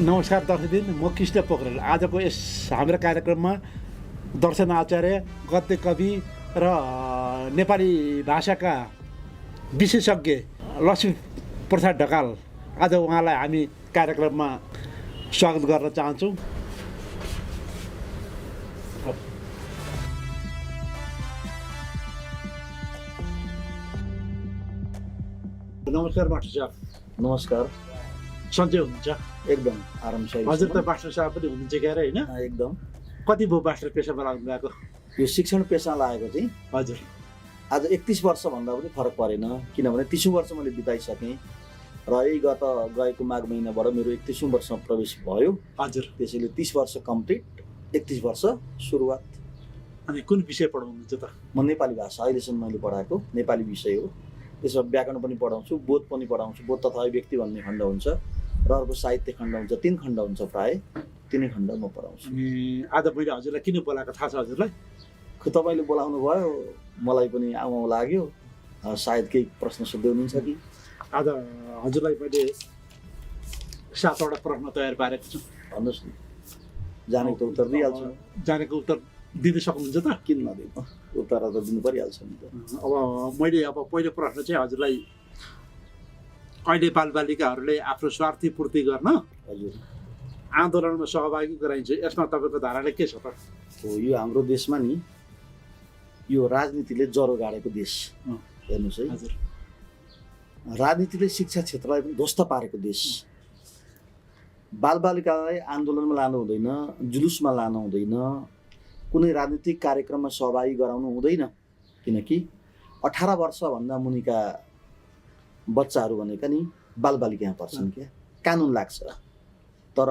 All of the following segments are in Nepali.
नमस्कार दर्शकबिन, म कृष्ण पोखरेल। आजको यस हाम्रो कार्यक्रममा दर्शन आचार्य, गद्य कवि र नेपाली भाषाका विशेषज्ञ लक्ष्मी प्रसाद ढकाल, आज उहाँलाई हामी कार्यक्रममा स्वागत गर्न चाहन्छौँ। नमस्कार मास्टर साहब। नमस्कार। सन्चै हुनुहुन्छ? एकदम आरामसाई। हजुर त मास्टर साहब पनि हुनुहुन्छ क्यारे, होइन? एकदम। कति भयो मास्टर पेसामा लाग्नु भएको? यो शिक्षण पेसा लागेको चाहिँ हजुर आज 31 वर्ष भन्दा पनि फरक परेन, किनभने 30 वर्ष मैले बिताइसकेँ र यही गएको माघ महिनाबाट मेरो 31औं वर्षमा प्रवेश भयो। हजुर। त्यसैले 30 वर्ष कम्प्लिट, 31 वर्ष सुरुवात। अनि कुन विषय पढाउनुहुन्छ त? म नेपाली भाषा अहिलेसम्म मैले पढाएको नेपाली विषय हो। त्यसमा व्याकरण पनि पढाउँछु, बोध पनि पढाउँछु। बोध तथा अभिव्यक्ति भन्ने खण्ड हुन्छ र अर्को साहित्य खण्ड हुन्छ। 3 खण्ड हुन्छ, प्राय 3 खण्ड म पढाउँछु। अनि आज मैले हजुरलाई किन बोलाएको थाहा छ हजुरलाई? तपाईँले बोलाउनु भयो, मलाई पनि आउँ लाग्यो। सायद केही प्रश्न सोध्दै हुनुहुन्छ कि? आज हजुरलाई मैले 7वटा प्रश्न तयार पारेको छु। भन्नुहोस् न, जानेको त उत्तर दिइहाल्छु। जानेको उत्तर दिनु सक्नुहुन्छ त? किन नदिनु, उत्तर त दिनु परिहाल्छ नि त। अब मैले पहिलो प्रश्न चाहिँ हजुरलाई, अहिले बालबालिकाहरूले आफ्नो स्वार्थी पूर्ति गर्न हजुर आन्दोलनमा सहभागी गराइन्छ, यसमा तपाईँको धारणा के छ त? हो, यो हाम्रो देशमा नि यो राजनीतिले जरो गाडेको देश। हेर्नुहोस् है, हजुर, राजनीतिले शिक्षा क्षेत्रलाई पनि ध्वस्त पारेको देश। बालबालिकालाई आन्दोलनमा लानु हुँदैन, जुलुसमा लानु हुँदैन, कुनै राजनीतिक कार्यक्रममा सहभागी गराउनु हुँदैन, किनकि 18 वर्षभन्दा मुनिका बच्चाहरू भनेका नि बालबालिका यहाँ पर्छन्। क्या कानुन लाग्छ, तर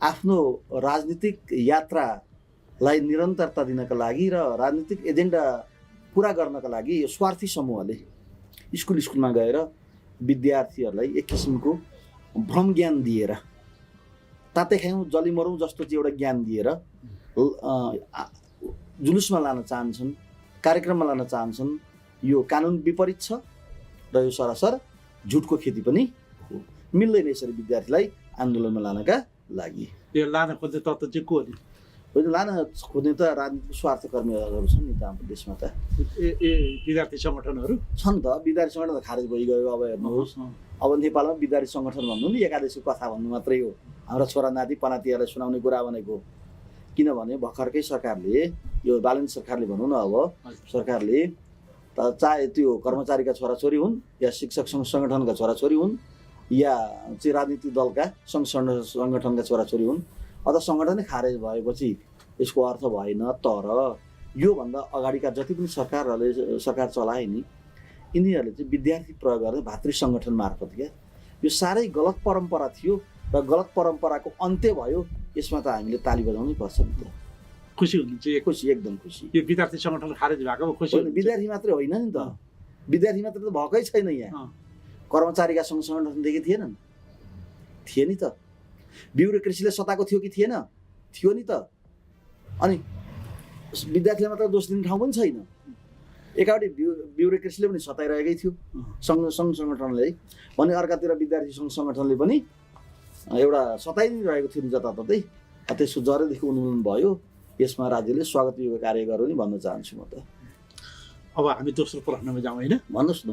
आफ्नो राजनीतिक यात्रालाई निरन्तरता दिनका लागि र राजनीतिक एजेन्डा पुरा गर्नका लागि यो स्वार्थी समूहले स्कुलमा गएर विद्यार्थीहरूलाई एक किसिमको भ्रम ज्ञान दिएर, ताते खायौँ जली मरौँ जस्तो चाहिँ एउटा ज्ञान दिएर जुलुसमा लान चाहन्छन्, कार्यक्रममा लान चाहन्छन्। यो कानुन विपरीत छ र यो सरासर झुटको खेती पनि हो। मिल्दैन यसरी विद्यार्थीलाई आन्दोलनमा लानका लागि। यो लान खोज्ने तत्त्व चाहिँ को हो नि? होइन, लान खोज्ने त राजनीतिक स्वार्थकर्मीहरू छन् नि त हाम्रो देशमा त। विद्यार्थी सङ्गठनहरू छन् त, विद्यार्थी सङ्गठन त खारेज भइगयो। अब हेर्नुहोस्, अब नेपालमा विद्यार्थी सङ्गठन भन्नु नि एकादशीको कथा भन्नु मात्रै हो। हाम्रा छोरा नाति पनातिहरूलाई सुनाउने कुरा भनेको, किनभने भर्खरकै सरकारले, यो बालन सरकारले भनौँ न, अब सरकारले त चाहे त्यो कर्मचारीका छोराछोरी हुन् या शिक्षक सङ्गठनका छोराछोरी हुन् या चाहिँ राजनीतिक दलका सङ्गठनका छोराछोरी हुन्, अथवा सङ्गठनै खारेज भएपछि यसको अर्थ भएन। तर योभन्दा अगाडिका जति पनि सरकार चलाए नि, यिनीहरूले चाहिँ विद्यार्थी प्रयोग गरेर भातृ सङ्गठन मार्फत क्या, यो साह्रै गलत परम्परा थियो र गलत परम्पराको अन्त्य भयो। यसमा त हामीले ताली बजाउनै पर्छ नि त। खुसी हुनुहुन्छ? खुसी, एकदम खुसी। यो विद्यार्थी सङ्गठन खारेज भएको खुसी? विद्यार्थी मात्रै होइन नि त, विद्यार्थी मात्रै त भएकै छैन यहाँ। कर्मचारीका सङ्घ सङ्गठनदेखि थिएनन्, थिए नि त। ब्युरोक्रेसीले सताएको थियो कि थिएन? थियो नि त। अनि विद्यार्थीलाई मात्र दोष दिने ठाउँ पनि छैन। एकावटि ब्युरोक्रेसीले पनि सताइरहेकै थियो सङ्घ सङ्गठनले, भने अर्कातिर विद्यार्थी सङ्घ सङ्गठनले पनि एउटा सताइरहेको थियो नि जताततै। त्यसको जरेदेखि उन्मूलन भयो। यसमा राज्यले स्वागतयोग्य कार्य गर्यो नि भन्न चाहन्छु म त। अब हामी दोस्रो प्रश्नमा जाउँ, होइन? भन्नुहोस् न।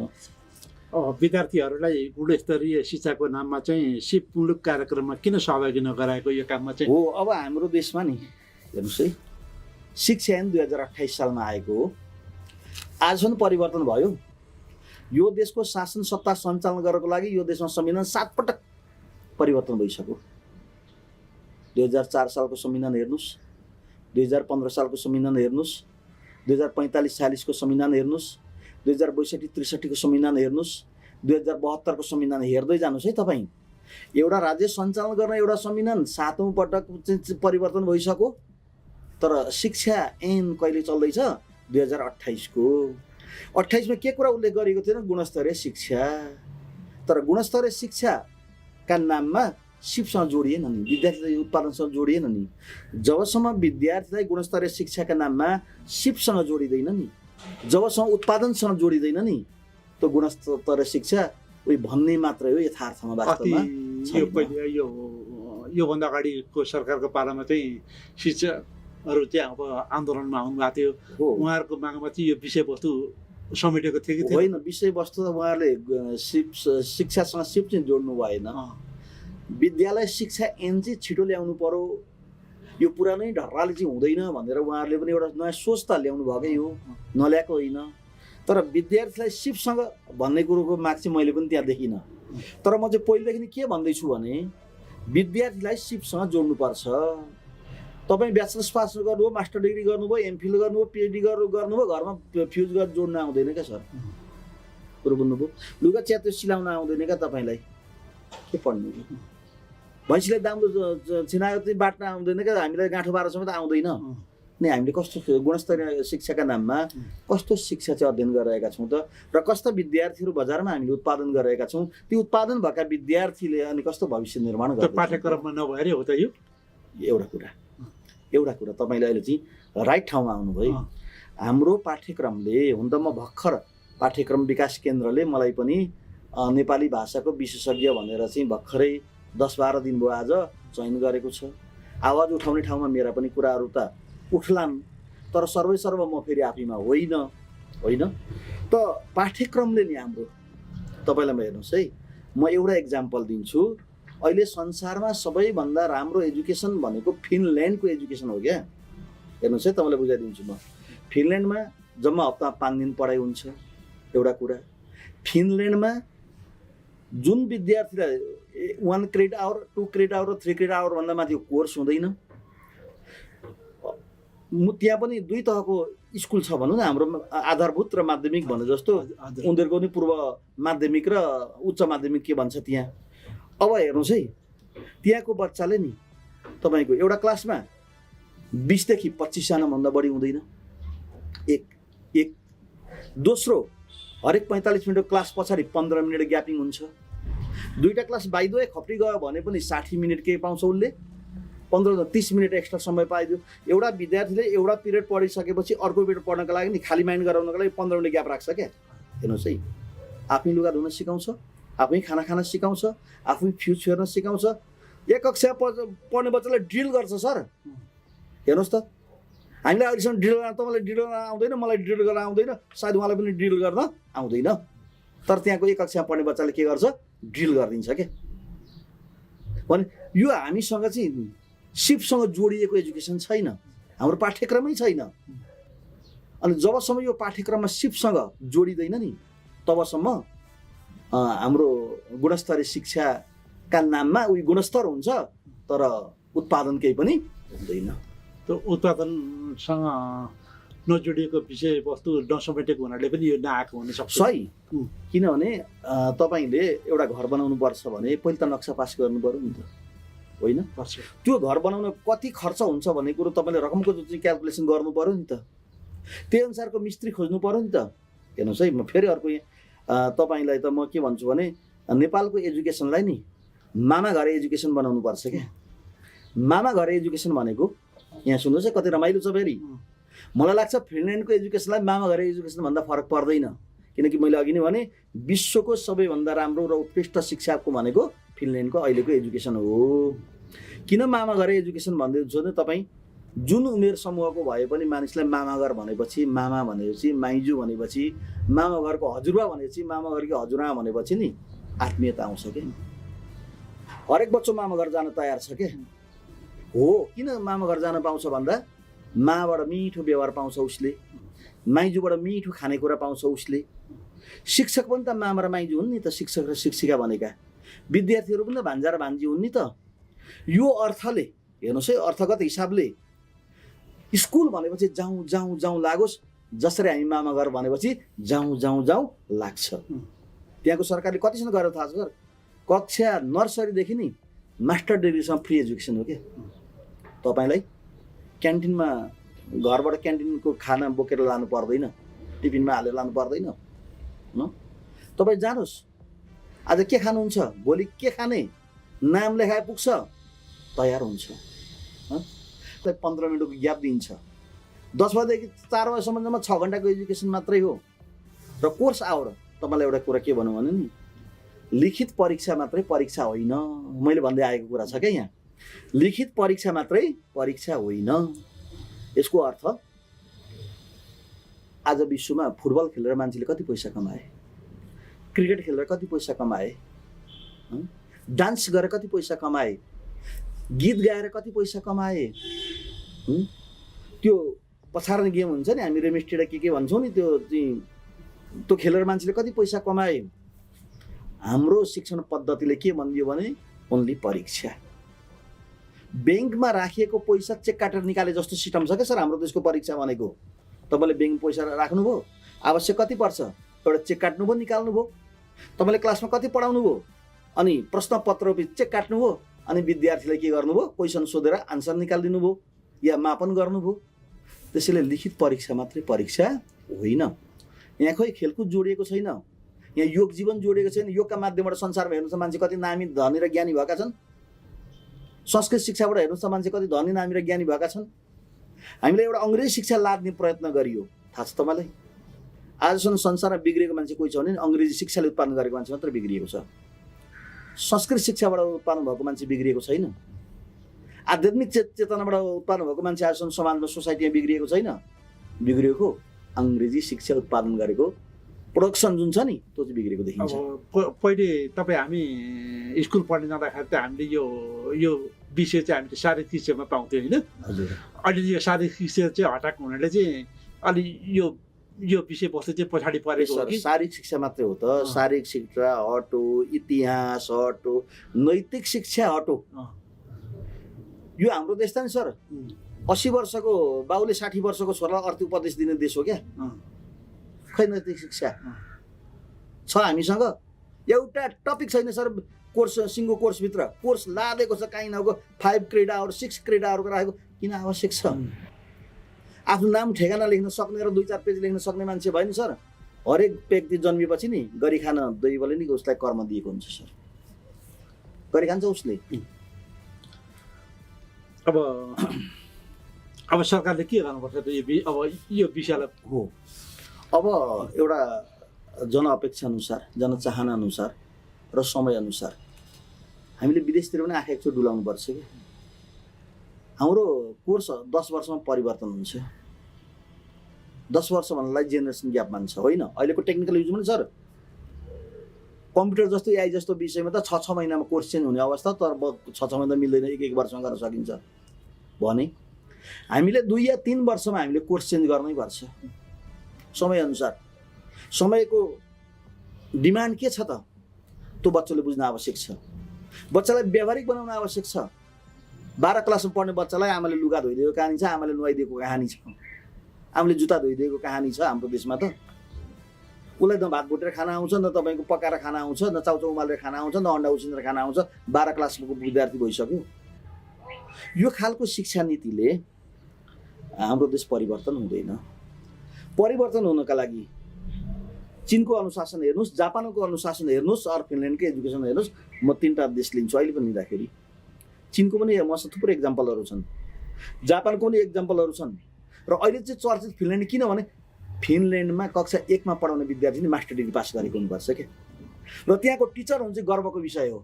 विद्यार्थीहरूलाई गुणस्तरीय शिक्षाको नाममा चाहिँ सिपमूलक कार्यक्रममा किन सहभागी नगराएको यो काममा चाहिँ? हो, अब हाम्रो देशमा नि हेर्नुहोस् है, शिक्षा ऐन 2028 सालमा आएको हो। आजसम्म परिवर्तन भयो। यो देशको शासन सत्ता सञ्चालन गर्नको लागि यो देशमा संविधान 7 पटक परिवर्तन भइसक्यो। 2004 सालको संविधान हेर्नुहोस्, 2015 सालको संविधान हेर्नुहोस्, 2045-46 को संविधान हेर्नुहोस्, 2062-63 को संविधान हेर्नुहोस्, 2072 को संविधान हेर्दै जानुहोस् है तपाईँ। एउटा राज्य सञ्चालन गर्न एउटा संविधान 7औं पटक परिवर्तन भइसक्यो। तर शिक्षा ऐन कहिले चल्दैछ? 2028 को। 28 मा के कुरा उल्लेख गरिएको थिएन? गुणस्तरीय शिक्षा। तर गुणस्तरीय शिक्षाका नाममा सिपसँग जोडिएन नि, विद्यार्थीलाई उत्पादनसँग जोडिएन नि। जबसम्म विद्यार्थीलाई गुणस्तरीय शिक्षाका नाममा सिपसँग जोडिँदैन नि, जबसम्म उत्पादनसँग जोडिँदैन नि, त गुणस्तरीय शिक्षा उही भन्ने मात्रै हो, यथार्थमा वास्तवमा यो योभन्दा अगाडिको सरकारको पालामा चाहिँ शिक्षकहरू चाहिँ अब आन्दोलनमा आउनुभएको थियो हो उहाँहरूको मागमा चाहिँ यो विषयवस्तु समेटेको थियो कि थिएन? होइन विषयवस्तु त उहाँहरूले शिक्षासँग सिप चाहिँ जोड्नु भएन विद्यालय शिक्षा ऐन चाहिँ छिटो ल्याउनु पर्यो यो पुरानै ढर्राले चाहिँ हुँदैन भनेर उहाँहरूले पनि एउटा नयाँ सोच त ल्याउनु भएकै हो नल्याएको होइन तर विद्यार्थीलाई सिपसँग भन्ने कुरोको माग चाहिँ मैले पनि त्यहाँ देखिनँ तर म चाहिँ पहिलेदेखि के भन्दैछु भने विद्यार्थीलाई सिपसँग जोड्नुपर्छ तपाईँ ब्याचलर्स पास गर्नुभयो मास्टर डिग्री गर्नुभयो एमफिल गर्नुभयो पिएचडी गर्नुभयो घरमा फ्युज गरेर जोड्न आउँदैन क्या सर कुरो बुझ्नुभयो लुगा च्यातो सिलाउन आउँदैन क्या तपाईँलाई के पढ्नु भैँसीलाई दाम्रो छिनायो चाहिँ बाट्न आउँदैन क्या हामीलाई गाँठो बाह्र समेत आउँदैन नि हामीले कस्तो गुणस्तरीय शिक्षाका नाममा कस्तो शिक्षा चाहिँ अध्ययन गरिरहेका छौँ त र कस्ता विद्यार्थीहरू बजारमा हामीले उत्पादन गरिरहेका छौँ ती उत्पादन भएका विद्यार्थीले अनि कस्तो भविष्य निर्माण गर्छ पाठ्यक्रममा नभएर हो त यो एउटा कुरा तपाईँले अहिले चाहिँ राइट ठाउँमा आउनुभयो हाम्रो पाठ्यक्रमले हुन त म भर्खर पाठ्यक्रम विकास केन्द्रले मलाई पनि नेपाली भाषाको विशेषज्ञ भनेर चाहिँ भर्खरै 10-12 दिन भयो आज चयन गरेको छ आवाज उठाउने ठाउँमा मेरा पनि कुराहरू त उठलान् तर सर्वैसर्व म फेरि आफैमा होइन त पाठ्यक्रमले नि हाम्रो तपाईँलाई म हेर्नुहोस् है म एउटा इक्जाम्पल दिन्छु अहिले संसारमा सबैभन्दा राम्रो एजुकेसन भनेको फिनल्यान्डको एजुकेसन हो क्या हेर्नुहोस् है तपाईँलाई बुझाइदिन्छु म फिनल्यान्डमा जम्मा हप्ता 5 दिन पढाइ हुन्छ एउटा कुरा फिनल्यान्डमा जुन विद्यार्थीलाई 1 credit hour 2 credit hour 3 credit hour भन्दा माथि कोर्स हुँदैन त्यहाँ पनि 2 तहको स्कुल छ भनौँ न हाम्रो आधारभूत र माध्यमिक भने जस्तो उनीहरूको पनि पूर्व माध्यमिक र उच्च माध्यमिक के भन्छ त्यहाँ अब हेर्नुहोस् है त्यहाँको बच्चाले नि तपाईँको एउटा क्लासमा 20 देखि 25 जनाभन्दा बढी हुँदैन एक दोस्रो हरेक 45 मिनटको क्लास पछाडि 15 मिनट ग्यापिङ हुन्छ दुईटा क्लास बाइदो खप्री गयो भने पनि 60 मिनट के पाउँछ उसले 15-30 मिनट एक्स्ट्रा समय पाइदियो एउटा विद्यार्थीले एउटा पिरियड पढिसकेपछि अर्को पिरियड पढ्नको लागि नि खाली माइन्ड गराउनको लागि 15 मिनट ग्याप राख्छ क्या हेर्नुहोस् है आफै लुगा धुन सिकाउँछ आफै खाना खान सिकाउँछ आफै फ्युज फेर्न सिकाउँछ एक कक्षा पढ्ने बच्चालाई ड्रिल गर्छ सर हेर्नुहोस् त हामीलाई अहिलेसम्म ड्रिल गर्न तपाईँलाई ड्रिल गर्न आउँदैन मलाई ड्रिल गर्न आउँदैन सायद उहाँलाई पनि ड्रिल गर्न आउँदैन तर त्यहाँको एक कक्षा पढ्ने बच्चाले के गर्छ ड्रिल गरिदिन्छ क्या भने यो हामीसँग चाहिँ सिपसँग जोडिएको एजुकेसन छैन हाम्रो पाठ्यक्रमै छैन अनि जबसम्म यो पाठ्यक्रममा सिपसँग जोडिँदैन नि तबसम्म हाम्रो गुणस्तरीय शिक्षाका नाममा उही गुणस्तर हुन्छ तर उत्पादन केही पनि हुँदैन त्यो उत्पादनसँग नजोडिएको विषयवस्तु नसमेटेको हुनाले पनि यो नआएको हुनसक्छ सही किनभने तपाईँले एउटा घर बनाउनु पर्छ भने पहिले त नक्सा पास गर्नु पर्यो नि त होइन त्यो घर बनाउन कति खर्च हुन्छ भन्ने कुरो तपाईँले रकमको चाहिँ क्यालकुलेसन गर्नु पर्यो नि त त्यही अनुसारको मिस्त्री खोज्नु पर्यो नि त हेर्नुहोस् है म फेरि अर्को यहाँ तपाईँलाई त म के भन्छु भने नेपालको एजुकेसनलाई नि मामा घर एजुकेसन बनाउनु पर्छ क्या मामा घर एजुकेसन भनेको यहाँ सुन्नुहोस् है कति रमाइलो छ फेरि मलाई लाग्छ फिनल्यान्डको एजुकेसनलाई मामा घर एजुकेसन भन्दा फरक पर्दैन किनकि मैले अघि नै भने विश्वको सबैभन्दा राम्रो र उत्कृष्ट शिक्षाको भनेको फिनल्यान्डको अहिलेको एजुकेसन हो किन मामा घर एजुकेसन भन्दै हुन्छ भने तपाईँ जुन उमेर समूहको भए पनि मानिसलाई मामा घर भनेपछि मामा भनेपछि माइजू भनेपछि मामा घरको हजुरबा भनेपछि मामा घरको हजुरआमा भनेपछि नि आत्मीयता आउँछ क्या हरेक बच्चो मामा घर जान तयार छ क्या हो किन मामा घर जान पाउँछ भन्दा माबाट मिठो व्यवहार पाउँछ उसले माइजूबाट मिठो खानेकुरा पाउँछ उसले शिक्षक पनि त मामा र माइजू हुन् नि त शिक्षक र शिक्षिका भनेका विद्यार्थीहरू पनि त भान्जा र भान्जी हुन् नि त यो अर्थले हेर्नुहोस् है अर्थगत हिसाबले स्कुल भनेपछि जाउँ जाउँ जाउँ लागोस् जसरी हामी मामा घर भनेपछि जाउँ जाउँ जाउँ लाग्छ त्यहाँको सरकारले कतिसम्म गरेर थाहा छ सर कक्षा नर्सरीदेखि नि मास्टर डिग्रीसम्म फ्री एजुकेसन हो क्या तपाईँलाई क्यान्टिनमा घरबाट क्यान्टिनको खाना बोकेर लानु पर्दैन टिफिनमा हालेर लानु पर्दैन तपाईँ जानुहोस् आज के खानुहुन्छ भोलि के खाने नाम लेखाए पुग्छ तयार हुन्छ 15 मिनटको ग्याप दिन्छ 10 बजेदेखि 4 बजेसम्ममा 6 घन्टाको एजुकेसन मात्रै हो र कोर्स आवर तपाईँलाई एउटा कुरा के भनौँ भने नि लिखित परीक्षा मात्रै परीक्षा होइन मैले भन्दै आएको कुरा छ क्या यहाँ लिखित परीक्षा मात्रै परीक्षा होइन। यसको अर्थ आज विश्वमा फुटबल खेलेर मान्छेले कति पैसा कमाए, क्रिकेट खेलेर कति पैसा कमाए, डान्स गरेर कति पैसा कमाए, गीत गाएर कति पैसा कमाए, त्यो पछार्ने गेम हुन्छ नि हामी रेमिस्टेड के भन्छौँ नि, त्यो खेलेर मान्छेले कति पैसा कमाए। हाम्रो शिक्षण पद्धतिले के भनिदियो भने ओन्ली परीक्षा। ब्याङ्कमा राखिएको पैसा चेक काटेर निकाले जस्तो सिस्टम छ क्या सर हाम्रो देशको परीक्षा भनेको। तपाईँले ब्याङ्क पैसा राख्नुभयो, आवश्यक कति पर्छ, एउटा चेक काट्नुभयो, निकाल्नुभयो। तपाईँले क्लासमा कति पढाउनु भयो, अनि प्रश्नपत्र चेक काट्नुभयो, अनि विद्यार्थीलाई के गर्नुभयो, क्वेसन सोधेर आन्सर निकालिदिनु भयो या मापन गर्नुभयो। त्यसैले लिखित परीक्षा मात्रै परीक्षा होइन। यहाँ खोइ खेलकुद जोडिएको छैन, यहाँ योग जीवन जोडिएको छैन। योगका माध्यमबाट संसारमा हेर्नुहोस् मान्छे कति नामी धनी र ज्ञानी भएका छन्। संस्कृत शिक्षाबाट हेर्नुहोस् मान्छे कति धनी नामी र ज्ञानी भएका छन्। हामीले एउटा अङ्ग्रेजी शिक्षा लाद्ने प्रयत्न गरियो, थाहा छ तपाईँलाई? आजसम्म संसारमा बिग्रिएको मान्छे कोही छ भने अङ्ग्रेजी शिक्षाले उत्पादन गरेको मान्छे मात्र बिग्रिएको छ। संस्कृत शिक्षाबाट उत्पादन भएको मान्छे बिग्रिएको छैन। आध्यात्मिक चेतनाबाट उत्पादन भएको मान्छे आजसम्म समाजमा सोसाइटीमा बिग्रिएको छैन। बिग्रिएको अङ्ग्रेजी शिक्षा उत्पादन गरेको प्रोडक्सन जुन छ नि त्यो चाहिँ बिग्रेको देखिन्छ। पहिले तपाईँ हामी स्कुल पढ्ने जाँदाखेरि त हामीले यो विषय चाहिँ हामीले शारीरिक शिक्षामा पाउँथ्यौँ होइन? हजुर। अहिले यो शारीरिक शिक्षा चाहिँ हटाएको हुनाले चाहिँ अलि यो विषयवस्तु चाहिँ पछाडि परेको हो कि? शारीरिक शिक्षा मात्रै हो त? शारीरिक शिक्षा हटो, इतिहास हटो, नैतिक शिक्षा हटो। यो हाम्रो देश त नि सर 80 वर्षको बाउले 60 वर्षको छोरालाई अर्थी उपदेश दिने देश हो क्या? खै नैतिक शिक्षा छ हामीसँग? एउटा टपिक छैन सर कोर्स, सिङ्गो कोर्सभित्र कोर्स लादेको छ काहीँ नभएको 5 क्रेडिट आवर 6 क्रेडिट आवरको राखेको किन आवश्यक छ? आफ्नो नाम ठेगाना लेख्न सक्ने र 2-4 पेज लेख्न सक्ने मान्छे भयो नि सर। हरेक व्यक्ति जन्मिएपछि नि गरी खान दैवले नि उसलाई कर्म दिएको हुन्छ सर, गरी खान्छ उसले। अब सरकारले के गर्नुपर्छ त यो विषयलाई? हो, अब एउटा जनअपेक्षा अनुसार, जनचाहना अनुसार र समय अनुसार हामीले विदेशतिर पनि आँखा एकचोटि डुलाउनु पर्छ कि हाम्रो कोर्स 10 वर्षमा परिवर्तन हुन्छ। 10 वर्ष भन्नलाई जेनेरेसन ग्याप मान्छ होइन। अहिलेको टेक्निकल युजमा नि सर कम्प्युटर जस्तो एआई जस्तो विषयमा त 6 महिनामा कोर्स चेन्ज हुने अवस्था, तर 6 महिना मिल्दैन, 1 वर्षमा गर्न सकिन्छ भने हामीले 2 या 3 वर्षमा हामीले कोर्स चेन्ज गर्नै पर्छ समय अनुसार। समयको डिमान्ड के छ त त्यो बच्चाले बुझ्न आवश्यक छ। बच्चालाई व्यावहारिक बनाउन आवश्यक छ। 12 क्लासमा पढ्ने बच्चालाई आमाले लुगा धोइदिएको कहानी छ, आमाले नुहाइदिएको कहानी छ, आमाले जुत्ता धोइदिएको कहानी छ हाम्रो देशमा त। उसलाई न भात भुटेर खाना आउँछ, न तपाईँको पकाएर खाना आउँछ, न चाउचाउ उमालेर खाना आउँछ, न अन्डा उसिनेर खाना आउँछ। 12 क्लासको विद्यार्थी भइसक्यो। यो खालको शिक्षा नीतिले हाम्रो देश परिवर्तन हुँदैन। परिवर्तन हुनका लागि चीनको अनुशासन हेर्नुहोस्, जापानको अनुशासन हेर्नुहोस्, अरू फिनल्यान्डको एजुकेसन हेर्नुहोस्। म 3टा देश लिन्छु अहिले पनि लिँदाखेरि। चीनको पनि मसँग थुप्रै एक्जाम्पलहरू छन्, जापानको पनि एक्जाम्पलहरू छन्। र अहिले चाहिँ चर्चित फिनल्यान्ड किनभने फिनल्यान्डमा कक्षा 1 मा पढाउने विद्यार्थी मास्टर डिग्री पास गरेको हुनुपर्छ क्या। र त्यहाँको टिचर हुनु चाहिँ गर्वको विषय हो।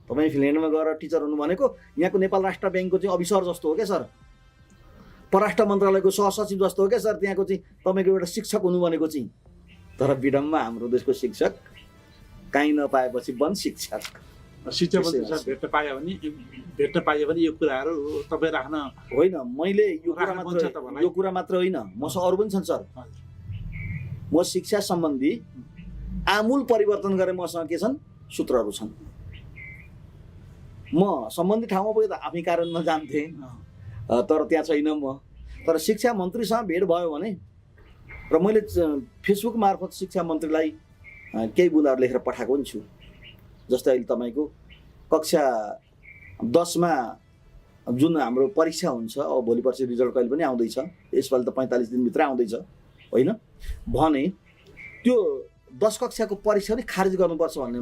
तपाईँ फिनल्यान्डमा गएर टिचर हुनु भनेको यहाँको नेपाल राष्ट्र ब्याङ्कको चाहिँ अफिसर जस्तो हो क्या सर, परराष्ट्र मन्त्रालयको सहसचिव जस्तो हो क्या सर। त्यहाँको चाहिँ तपाईँको एउटा शिक्षक हुनु भनेको चाहिँ। तर विडम्बमा हाम्रो देशको शिक्षक काहीँ नपाएपछि वन शिक्षक। शिक्षा मन्त्री साहब भेट्न पायो भने यो कुराहरू तपाईँ राख्न होइन, मैले यो कुरा मात्र होइन, मसँग अरू पनि छन् सर। म शिक्षा सम्बन्धी आमूल परिवर्तन गरेँ, मसँग के छन् सूत्रहरू छन्। म सम्बन्धित ठाउँमा पुगेँ त आफै कार्यान्वयनमा जान्थेँ, तर त्यहाँ छैन म। तर शिक्षा मन्त्रीसँग भेट भयो भने र मैले फेसबुक मार्फत शिक्षा मन्त्रीलाई केही बुँदाहरू लेखेर पठाएको पनि छु। जस्तै अहिले तपाईँको कक्षा 10 मा जुन हाम्रो परीक्षा हुन्छ, अब भोलि पर्सि रिजल्ट कहिले पनि आउँदैछ, यसपालि त 45 दिनभित्र आउँदैछ होइन भने त्यो 10 कक्षाको परीक्षा पनि खारेज गर्नुपर्छ भन्ने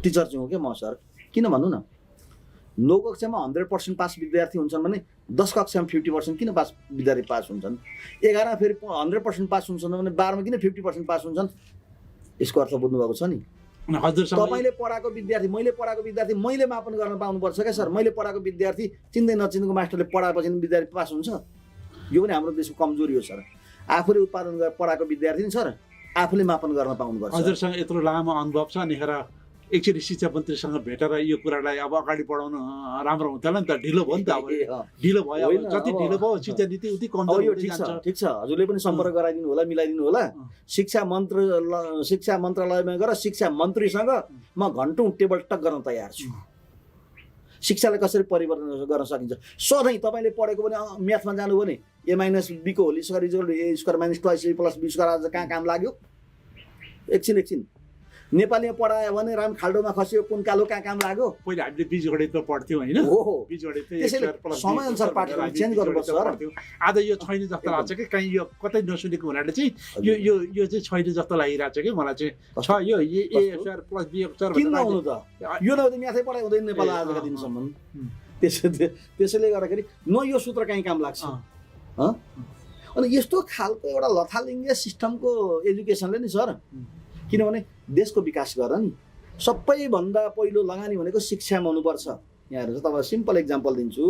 टिचर चाहिँ हो क्या म सर। किन भन्नु न, 9 कक्षामा 100% पास विद्यार्थी हुन्छन् भने 10 कक्षामा 50% किन पास विद्यार्थी पास हुन्छन्? 11 फेरि 100% पास हुन्छन् भने 12 मा किन 50% पास हुन्छन्? यसको अर्थ बुझ्नुभएको छ नि? हजुरसँग तपाईँले पढाएको विद्यार्थी मैले मापन गर्न पाउनुपर्छ क्या सर। मैले पढाएको विद्यार्थी चिन्दै नचिनेको मास्टरले पढाएपछि विद्यार्थी पास हुन्छ? यो पनि हाम्रो देशको कमजोरी हो सर। आफूले उत्पादन गरेर पढाएको विद्यार्थी नि सर आफूले मापन गर्न पाउनुपर्छ। हजुरसँग यत्रो लामो अनुभव छ अनि एकचोटि शिक्षा मन्त्रीसँग भेटेर यो कुरालाई अब अगाडि बढाउनु राम्रो हुन्थ्यो नि त। ढिलो भयो नि त, अब ढिलो भयो। जति ढिलो भयो शिक्षा नीति उति कमजोर हुँदै जान्छ। ठिक छ, हजुरले पनि सम्पर्क गराइदिनु होला, मिलाइदिनु होला। शिक्षा मन्त्रालयमा गएर शिक्षा मन्त्रीसँग म घन्टौँ टेबल टक गर्न तयार छु। शिक्षालाई कसरी परिवर्तन गर्न सकिन्छ। सधैँ तपाईँले पढेको पनि म्याथमा जानु भने A-B को whole square is A square minus twice A plus B square आज कहाँ काम लाग्यो? एकछिन नेपालीमा पढायो भने राम खाल्डोमा खस्यो कुन कालो कहाँ काम लाग्यो? पहिले हामीले बीजगणितमा पढ्थ्यौँ होइन? हो, बीजगणित समय अनुसार पाठ्यक्रम चेन्ज गर्नुपर्छ। आज यो छैन जस्तो लाग्छ कि कहीँ यो कतै नसुनेको हुनाले चाहिँ यो चाहिँ छैन जस्तो लागिरहेको छ कि मलाई चाहिँ। छ यो A square plus B square किन नहुनु त? यो नहुँदा म्याथै पढाइ हुँदैन नेपाल आजका दिनसम्म। त्यसैले गर्दाखेरि न यो सूत्र कहीँ काम लाग्छ। अनि यस्तो खालको एउटा लथालिङ्गे सिस्टमको एजुकेसनले नि सर, किनभने देशको विकास गर नि सबैभन्दा पहिलो लगानी भनेको शिक्षामा हुनुपर्छ। यहाँ हेर्नुहोस्, तपाईँलाई सिम्पल इक्जाम्पल दिन्छु।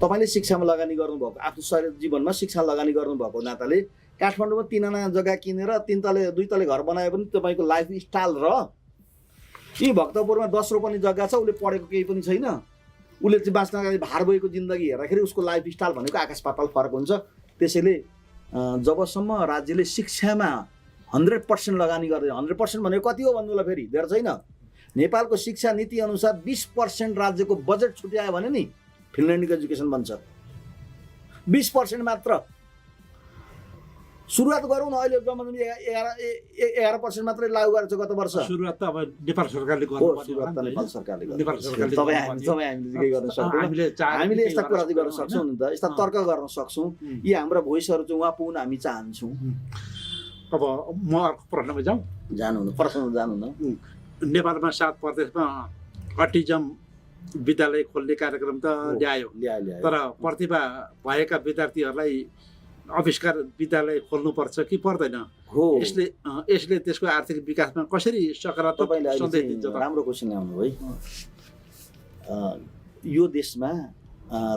तपाईँले शिक्षामा लगानी गर्नुभएको, आफ्नो शरीर जीवनमा शिक्षा लगानी गर्नुभएको नाताले काठमाडौँमा 3 आना जग्गा किनेर 3 तले 2 तले घर बनाए पनि तपाईँको लाइफ स्टाइल र यी भक्तपुरमा 10 रोपनी जग्गा छ, उसले पढेको केही पनि छैन, उसले चाहिँ बाँच्नका लागि भार बोकेको जिन्दगी हेर्दाखेरि उसको लाइफ स्टाइल भनेको आकाश पाताल फरक हुन्छ। त्यसैले जबसम्म राज्यले शिक्षामा 100% लगानी गर्दैन, 100% भनेको कति हो भन्नुलाई फेरि धेर छैन। नेपालको शिक्षा नीति अनुसार 20% राज्यको बजेट छुट्यायो भने नि फिनल्यान्डको एजुकेसन बन्छ। 20% मात्र। सुरुवात गरौँ न, अहिले जम्मा 11% मात्रै लागू गरेको छ गत वर्ष। सुरुवात त अब नेपाल सरकारले हामीले यस्ता कुरा चाहिँ गर्न सक्छौँ नि त, यस्ता तर्क गर्न सक्छौँ। यी हाम्रा भोइसहरू चाहिँ उहाँ पुग्न हामी चाहन्छौँ। अब म अर्को प्रश्नमा प्रश्नमा जानु न। नेपालमा 7 प्रदेशमा अटिजम विद्यालय खोल्ने कार्यक्रम त ल्यायो, तर प्रतिभा भएका विद्यार्थीहरूलाई आविष्कार विद्यालय खोल्नुपर्छ कि पर्दैन? यसले त्यसको आर्थिक विकासमा कसरी सकारात्मक सन्देश दिन्छ? राम्रो क्वेसन ल्याउनु है। यो देशमा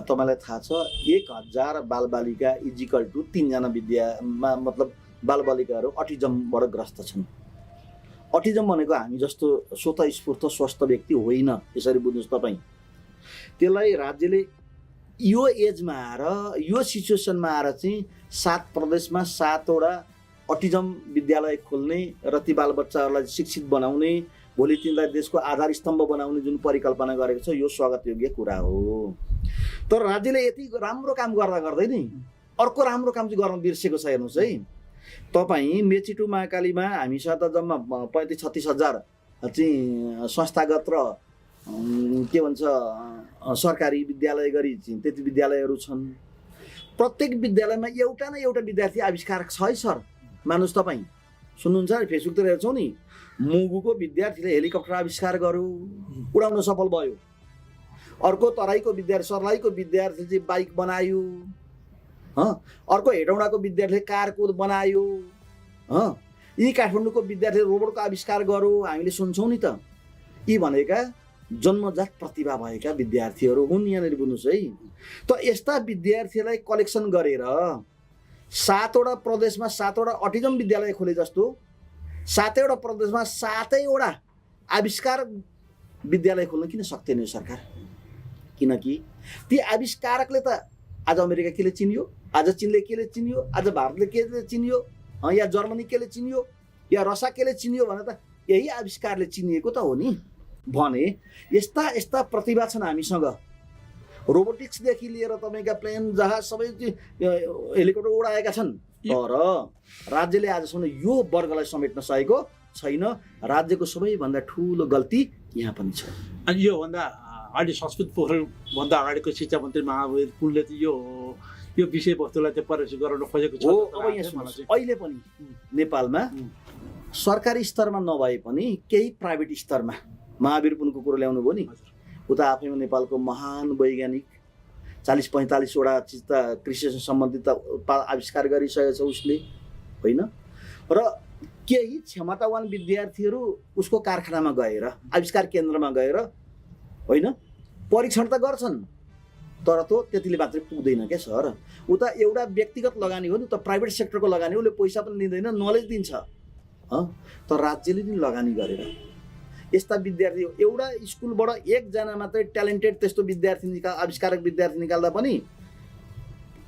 तपाईँलाई थाहा छ 1000 बालबालिका इजिकल टु 3 जना मतलब बालबालिकाहरू अटिजमबाट ग्रस्त छन्। अटिजम भनेको हामी जस्तो स्वतःस्फूर्त स्वस्थ व्यक्ति होइन, यसरी बुझ्नुहोस् तपाईँ। त्यसलाई राज्यले यो एजमा आएर यो सिचुएसनमा आएर चाहिँ 7 प्रदेशमा 7 वटा अटिजम विद्यालय खोल्ने र ती बालबच्चाहरूलाई शिक्षित बनाउने, भोलि तिनलाई देशको आधार स्तम्भ बनाउने जुन परिकल्पना गरेको छ, यो स्वागत योग्य कुरा हो। तर राज्यले यति राम्रो काम गर्दा गर्दै नि अर्को राम्रो काम चाहिँ गर्न बिर्सेको छ। हेर्नुहोस् है, तपाईँ मेची टु महाकालीमा हामीसँग त जम्मा 35-36 हजार चाहिँ संस्थागत र के भन्छ सरकारी विद्यालय गरी त्यति विद्यालयहरू छन्। प्रत्येक विद्यालयमा एउटा न एउटा विद्यार्थी आविष्कारक छ है सर। मान्नुहोस् तपाईँ, सुन्नुहुन्छ फेसबुकतिर हेर्छौँ नि, मुगुको विद्यार्थीले हेलिकप्टर आविष्कार गर्यो, उडाउन सफल भयो। अर्को तराईको विद्यार्थी, सर्लाहीको विद्यार्थीले चाहिँ बाइक बनायो। अर्को हेटौँडाको विद्यार्थीले कारको बनायो। यी काठमाडौँको विद्यार्थीले रोबोटको आविष्कार गर्यो। हामीले सुन्छौँ नि त। यी भनेका जन्मजात प्रतिभा भएका विद्यार्थीहरू हुन्। यहाँनिर बुझ्नुहोस् है। त यस्ता विद्यार्थीलाई कलेक्सन गरेर 7 वटा प्रदेशमा 7 वटा अटिजम विद्यालय खोले जस्तो 7 वटा प्रदेशमा 7 वटा आविष्कार विद्यालय खोल्न किन सक्दैन यो सरकार? किनकि ती आविष्कारकले त आज अमेरिका केले चिनियो, आज चीनले केले चिनियो, आज भारतले केले चिनियो, या जर्मनी केले चिनियो, या रसिया केले चिनियो भने त यही आविष्कारले चिनिएको त हो नि। भने यस्ता यस्ता प्रतिभा छन् हामीसँग। रोबोटिक्सदेखि लिएर तपाईँका प्लेन जहाज सबै हेलिकप्टर उडाएका छन्। तर राज्यले आजसम्म यो वर्गलाई समेट्न सकेको छैन। राज्यको सबैभन्दा ठुलो गल्ती यहाँ पनि छ। अनि योभन्दा अहिले संस्कृत पोखरेलभन्दा अगाडिको शिक्षा मन्त्री महावीर पुनले यो विषयवस्तुलाई चाहिँ परिचय गराउन खोजेको छ। अब यहाँ अहिले पनि नेपालमा सरकारी स्तरमा नभए पनि केही प्राइभेट स्तरमा महावीर पुनको कुरो ल्याउनु भयो नि। उता आफैमा नेपालको महान वैज्ञानिक 40-45 वटा चिज त कृषिसँग सम्बन्धित आविष्कार गरिसकेको छ उसले, होइन? र केही क्षमतावान विद्यार्थीहरू उसको कारखानामा गएर आविष्कार केन्द्रमा गएर होइन परीक्षण त गर्छन् तर त्यतिले मात्रै पुग्दैन क्या सर। उता एउटा व्यक्तिगत लगानी हो नि त, प्राइभेट सेक्टरको लगानी, उसले पैसा पनि लिँदैन, नलेज दिन्छ तर राज्यले नि लगानी गरेर यस्ता विद्यार्थी एउटा स्कुलबाट एकजना मात्रै ट्यालेन्टेड त्यस्तो विद्यार्थी आविष्कारक विद्यार्थी निकाल्दा पनि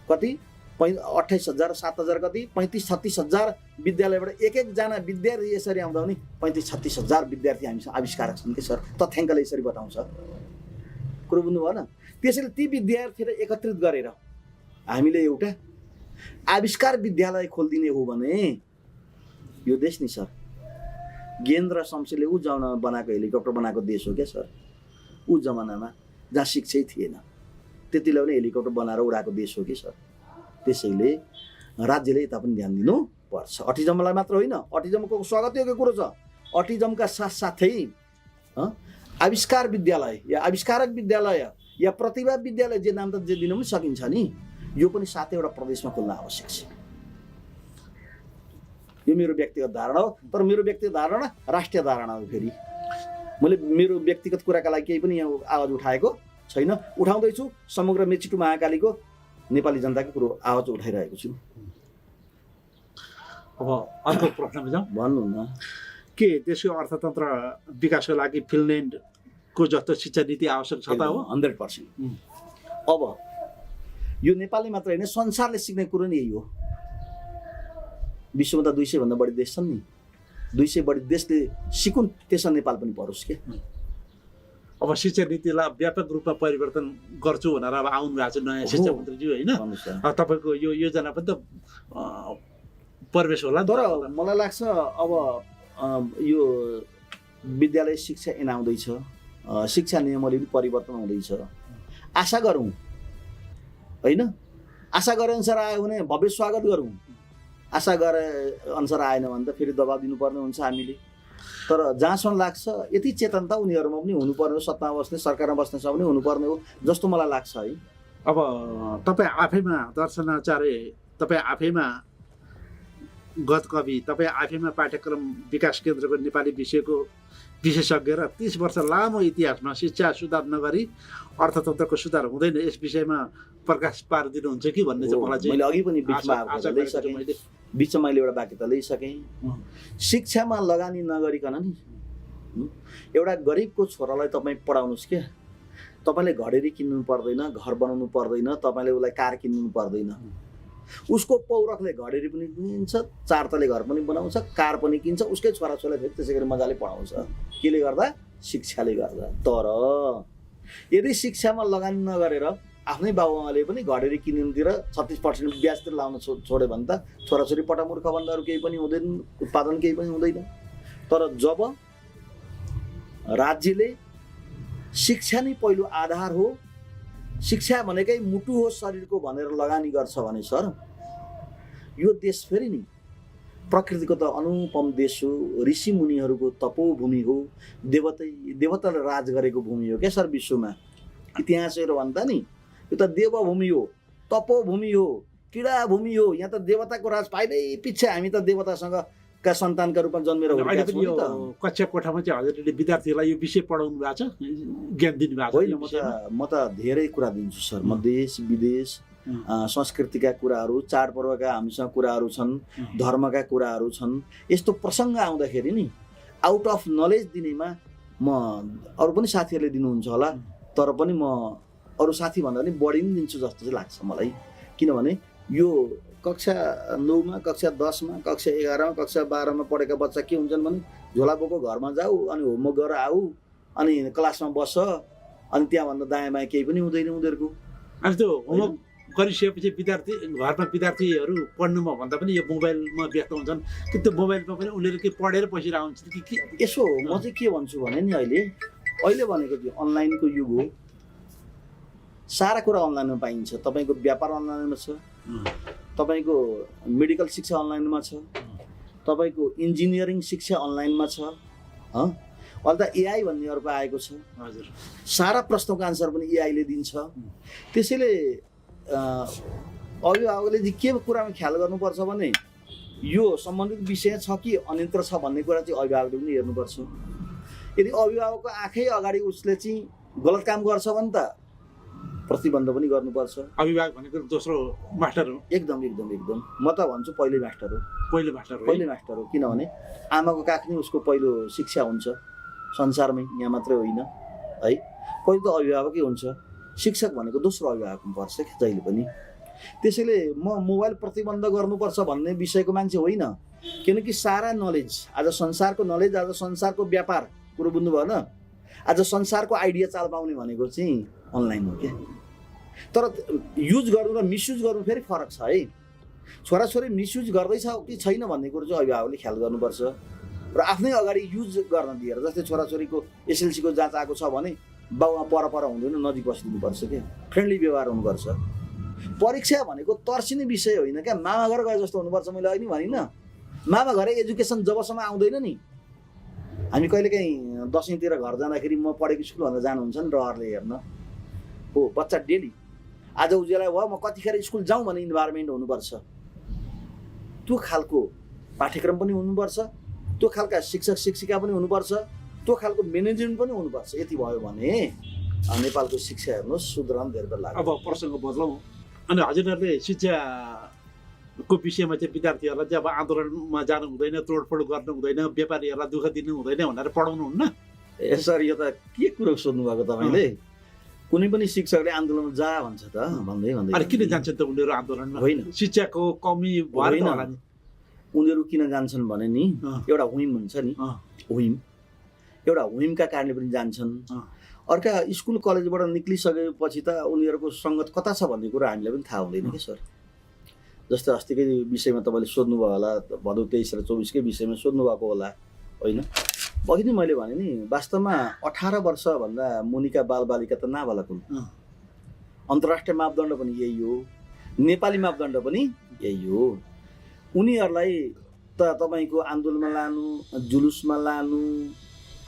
कति 28,000 7,000 कति 35-36 हजार विद्यालयबाट एकजना विद्यार्थी यसरी आउँदा पनि 35-36 हजार विद्यार्थी हामी आविष्कारक छन् कि सर। तथ्याङ्कले यसरी बताउँछ, कुरो बुझ्नु भएन। त्यसैले ती विद्यार्थीलाई एकत्रित गरेर हामीले एउटा आविष्कार विद्यालय खोलिदिने हो भने यो देश नि सर, गेन्द्र शमशेरले ऊ जमानामा बनाएको हेलिकप्टर बनाएको देश हो क्या सर। ऊ जमानामा जहाँ शिक्षै थिएन त्यतिले पनि हेलिकप्टर बनाएर उडाएको देश हो कि सर। त्यसैले राज्यले यता पनि ध्यान दिनुपर्छ। अटिजमलाई मात्र होइन, अटिजमको स्वागत योग्य कुरो छ। अटिजमका साथसाथै आविष्कार विद्यालय या आविष्कारक विद्यालय या प्रतिभा विद्यालय जे नाम त जे दिन पनि सकिन्छ नि, यो पनि 7वटा प्रदेशमा खोल्न आवश्यक छ। यो मेरो व्यक्तिगत धारणा हो, तर मेरो व्यक्तिगत धारणा राष्ट्रिय धारणा हो। फेरि मैले मेरो व्यक्तिगत कुराका लागि केही पनि यहाँ आवाज उठाएको छैन, उठाउँदैछु। समग्र मेचिटु महाकालीको नेपाली जनताको कुरो आवाज उठाइरहेको छु। अब अर्को प्रश्नमा जाउँ। भन्नु न, के देशको अर्थतन्त्र विकासको लागि फिनल्यान्डको जस्तो शिक्षा नीति आवश्यक छ त हो? 100%। अब यो नेपालले मात्र होइन, संसारले सिक्ने कुरो नि यही हो। विश्वमा त 200 भन्दा बढी देश छन् नि, 200 बढी देशले सिकुन्, त्यसमा नेपाल पनि परोस् के। अब शिक्षा नीतिलाई व्यापक रूपमा परिवर्तन गर्छु भनेर अब आउनु भएको छ नयाँ शिक्षा मन्त्रीज्यू होइन। तपाईँको यो योजना पनि त प्रवेश होला। तर मलाई लाग्छ अब यो विद्यालय शिक्षा ऐन आउँदैछ, शिक्षा नियमले पनि परिवर्तन हुँदैछ। आशा गरौँ होइन, आशा गरे अनुसार आयो भने भव्य स्वागत गरौँ, आशा गरे अनुसार आएन भने त फेरि दबाब दिनुपर्ने हुन्छ हामीले। तर जहाँसम्म लाग्छ यति चेतनता उनीहरूमा पनि हुनुपर्ने हो, सत्तामा बस्ने सरकारमा बस्ने सब पनि हुनुपर्ने हो जस्तो मलाई लाग्छ है। अब तपाईँ आफैमा दर्शनाचार्य, तपाईँ आफैमा गत कवि, तपाईँ आफैमा पाठ्यक्रम विकास केन्द्रको नेपाली विषयको विशेषज्ञ र 30 वर्ष लामो इतिहासमा शिक्षा सुधार नगरी अर्थतन्त्रको सुधार हुँदैन, यस विषयमा प्रकाश पारिदिनुहुन्छ कि भन्ने चाहिँ मलाई चाहिँ मैले अघि पनि बिचमा मैले एउटा वाक्य त ल्याइसकेँ। शिक्षामा लगानी नगरिकन नि एउटा गरिबको छोरालाई तपाईँ पढाउनुहोस् क्या, तपाईँले घडेरी किन्नु पर्दैन, घर बनाउनु पर्दैन, तपाईँले उसलाई कार किन्नु पर्दैन। उसको पौरखले घडेरी पनि किन्छ, 4 तले घर पनि बनाउँछ, कार पनि किन्छ, उसकै छोराछोरीलाई फेरि त्यसै गरी मजाले पढाउँछ। केले गर्दा? शिक्षाले गर्दा। तर यदि शिक्षामा लगानी नगरेर आफ्नै बाबुआमाले पनि घडेरी किन्नुतिर 36% ब्याजतिर लाउन छोड्यो भने त छोराछोरी पटामुर्ख भन्दा अरू केही पनि हुँदैन, उत्पादन केही पनि हुँदैन। तर जब राज्यले शिक्षा नै पहिलो आधार हो, शिक्षा भनेकै मुटु हो शरीरको भनेर लगानी गर्छ भने सर यो देश फेरि नि प्रकृतिको त अनुपम देश हो, ऋषि मुनिहरूको तपोभूमि हो, देवताले राज गरेको भूमि हो क्या सर विश्वमा। इतिहासहरू भन्दा नि यो त देवभूमि हो, तपोभूमि हो, क्रीडा भूमि हो। यहाँ त देवताको राज पाइदै पछि हामी त देवतासँग का सन्तानका रूपमा जन्मेर हुर्केका छौँ नि त। कक्षा कोठामा चाहिँ हजुरले विद्यार्थीलाई यो विषय पढाउनु भएको छ, ज्ञान दिनु भएको छ? होइन, म त धेरै कुरा दिन्छु सर। म देश विदेश संस्कृतिका कुराहरू, चाडपर्वका हामीसँग कुराहरू छन्, धर्मका कुराहरू छन्। यस्तो प्रसङ्ग आउँदाखेरि नि आउट अफ नलेज दिनेमा म अरू पनि साथीहरूले दिनुहुन्छ होला, तर पनि म अरू साथी भन्दा पनि बढी पनि दिन्छु जस्तो चाहिँ लाग्छ मलाई। किनभने यो कक्षा 9 मा, कक्षा 10 मा, कक्षा 11 मा, कक्षा 12 मा पढेका बच्चा के हुन्छन् भने झोला बोको घरमा जाऊ अनि होमवर्क गरेर आऊ अनि क्लासमा बस अनि त्यहाँभन्दा दायाँ बायाँ केही पनि हुँदैन उनीहरूको। अनि त्यो होमवर्क गरिसकेपछि घरमा विद्यार्थीहरू पढ्नुमा भन्दा पनि यो मोबाइलमा व्यस्त हुन्छन् कि त्यो मोबाइलमा पनि उनीहरू के पढेर बसिरहेको हुन्छ कि यसो म चाहिँ के भन्छु भने नि अहिले भनेको त्यो अनलाइनको युग हो, सारा कुरा अनलाइनमा पाइन्छ। तपाईँको व्यापार अनलाइनमा छ, तपाईँको मेडिकल शिक्षा अनलाइनमा छ, तपाईँको इन्जिनियरिङ शिक्षा अनलाइनमा छ। अहिले त एआई भन्ने अर्को आएको छ। हजुर, सारा प्रश्नको आन्सर पनि एआईले दिन्छ। त्यसैले अभिभावकले चाहिँ के कुरामा ख्याल गर्नुपर्छ भने यो सम्बन्धित विषय छ कि अन्यत्र छ भन्ने कुरा चाहिँ अभिभावकले पनि हेर्नुपर्छ। यदि अभिभावकको आँखै अगाडि उसले चाहिँ गलत काम गर्छ भने त प्रतिबन्ध पनि गर्नुपर्छ। अभिभावक भनेको दोस्रो मास्टर हो। एकदम एकदम एकदम म त भन्छु पहिलो मास्टर हो। पहिलो मास्टर हो, किनभने आमाको काख नै उसको पहिलो शिक्षा हुन्छ संसारमै, यहाँ मात्रै होइन है। पहिलो त अभिभावकै हुन्छ, शिक्षक भनेको दोस्रो अभिभावक पर्छ क्या जहिले पनि। त्यसैले म मोबाइल प्रतिबन्ध गर्नुपर्छ भन्ने विषयको मान्छे होइन, किनकि सारा नलेज, आज संसारको नलेज, आज संसारको व्यापार, कुरो बुझ्नु भएन, आज संसारको आइडिया चाल पाउने भनेको चाहिँ अनलाइन हो क्या। तर युज गर्नु र मिसयुज गर्नु फेरि फरक छ है। छोराछोरी मिसयुज गर्दैछ कि छैन भन्ने कुरो चाहिँ अभिभावकले ख्याल गर्नुपर्छ र आफ्नै अगाडि युज गर्न दिएर। जस्तै छोराछोरीको एसएलसीको जाँच आएको छ भने बाउमा पर हुँदैन, नजिक बसिदिनुपर्छ क्या, फ्रेन्डली व्यवहार हुनुपर्छ। परीक्षा भनेको तर्सिने विषय होइन क्या, मामा घर गए जस्तो हुनुपर्छ। मैले अहिले भनिनँ, मामा घरै एजुकेसन जबसम्म आउँदैन नि, हामी कहिलेकाहीँ दसैँतिर घर जाँदाखेरि म पढेको स्कुल भनेर जानुहुन्छ नि रहरले हेर्न, हो बच्चा डेली आज उज्यालो भयो म कतिखेर स्कुल जाउँ भन्ने इन्भाइरोमेन्ट हुनुपर्छ। त्यो खालको पाठ्यक्रम पनि हुनुपर्छ, त्यो खालका शिक्षक शिक्षिका पनि हुनुपर्छ, त्यो खालको म्यानेजमेन्ट पनि हुनुपर्छ। यति भयो भने नेपालको शिक्षा हेर्नुहोस् सुधार्न धेरै बेर लाग्छ। अब प्रसङ्ग बदलौँ। अनि हजुरहरूले शिक्षाको विषयमा चाहिँ विद्यार्थीहरूलाई चाहिँ अब आन्दोलनमा जानु हुँदैन, तोडफोड गर्नु हुँदैन, व्यापारीहरूलाई दुःख दिनु हुँदैन भनेर पढाउनुहुन्न? सर यो त के कुरो सोध्नु भएको तपाईँले? कुनै पनि शिक्षकले आन्दोलनमा जा भन्छ त भन्दै अनि किन जान्छन् त उनीहरू आन्दोलनमा? होइन, शिक्षाको कमी भएर होला नि। उनीहरू किन जान्छन् भने नि एउटा हुइम हुन्छ नि, हुइम, एउटा हुइमका कारणले पनि जान्छन्। अर्का स्कुल कलेजबाट निक्लिसकेपछि त उनीहरूको सङ्गत कता छ भन्ने कुरा हामीलाई पनि थाहा हुँदैन कि सर। जस्तै अस्तिकै विषयमा तपाईँले सोध्नुभयो होला, भदौ 23 र 24कै विषयमा सोध्नुभएको होला होइन। अघि नै मैले भने नि वास्तवमा 18 वर्षभन्दा मुनिका बालबालिका त नाबालक हुन्। अन्तर्राष्ट्रिय मापदण्ड पनि यही हो, नेपाली मापदण्ड पनि यही हो। उनीहरूलाई त तपाईँको आन्दोलनमा लानु, जुलुसमा लानु